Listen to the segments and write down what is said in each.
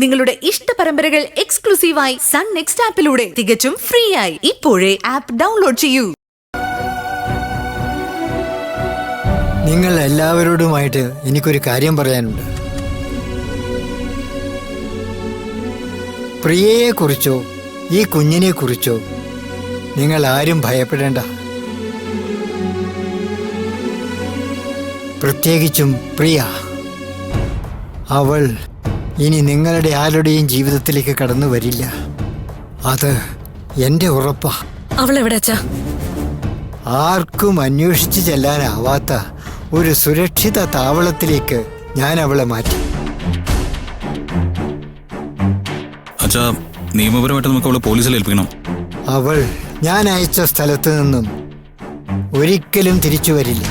നിങ്ങളുടെ ഇഷ്ട പരമ്പരകൾ എക്സ്ക്ലൂസീവായി സൺ നെക്സ്റ്റ് ആപ്പിലൂടെ തികച്ചും ഫ്രീ ആയി ഇപ്പോഴേ ആപ്പ് ഡൗൺലോഡ് ചെയ്യൂ. നിങ്ങൾ എല്ലാവരോടുമായിട്ട് എനിക്കൊരു കാര്യം പറയാനുണ്ട്. പ്രിയയെക്കുറിച്ചോ ഈ കുഞ്ഞിനെക്കുറിച്ചോ നിങ്ങൾ ആരും ഭയപ്പെടേണ്ട. പ്രത്യേകിച്ചും പ്രിയ. അവൾ ഇനി നിങ്ങളുടെ ആരുടെയും ജീവിതത്തിലേക്ക് കടന്നു വരില്ല. അത് എൻ്റെ ഉറപ്പാ. അവൾ എവിടെ അച്ഛാ? ആർക്കും അന്വേഷിച്ച് ചെല്ലാനാവാത്ത ഒരു സുരക്ഷിത താവളത്തിലേക്ക് ഞാൻ അവളെ മാറ്റി. അച്ഛാ, നിയമപരമായിട്ട് നമുക്ക് അവളെ പോലീസിൽ ഏൽപ്പിക്കണം. അവൾ ഞാൻ അയച്ച സ്ഥലത്ത് നിന്നും ഒരിക്കലും തിരിച്ചു വരില്ല.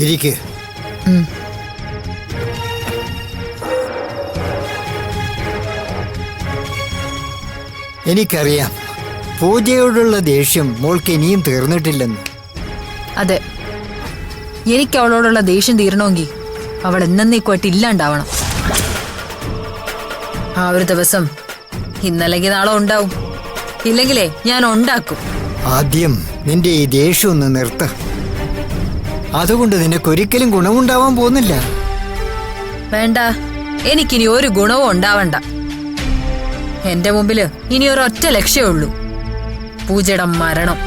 ഇരിക്ക്. എനിക്കറിയാം പൂജയോടുള്ള ദേഷ്യം മോൾക്ക് ഇനിയും തീർന്നിട്ടില്ലെന്ന്. അതെ, എനിക്ക് അവളോടുള്ള ദേഷ്യം തീരണമെങ്കിൽ അവൾ എന്നേക്കുമായിട്ട് ഇല്ലാണ്ടാവണം. ആ ഒരു ദിവസം ഇന്നല്ലെങ്കിൽ നാളെ ഉണ്ടാവും. ഇല്ലെങ്കിലേ ഞാൻ ഉണ്ടാക്കും. ആദ്യം നിന്റെ ഈ ദേഷ്യം ഒന്ന് നിർത്ത. അതുകൊണ്ട് നിനക്കൊരിക്കലും ഗുണമുണ്ടാവാൻ പോകുന്നില്ല. വേണ്ട, എനിക്കിനി ഒരു ഗുണവും ഉണ്ടാവണ്ട. എന്റെ മുമ്പില് ഇനി ഒരൊറ്റ ലക്ഷ്യമേ ഉള്ളൂ, പൂജയുടെ മരണം.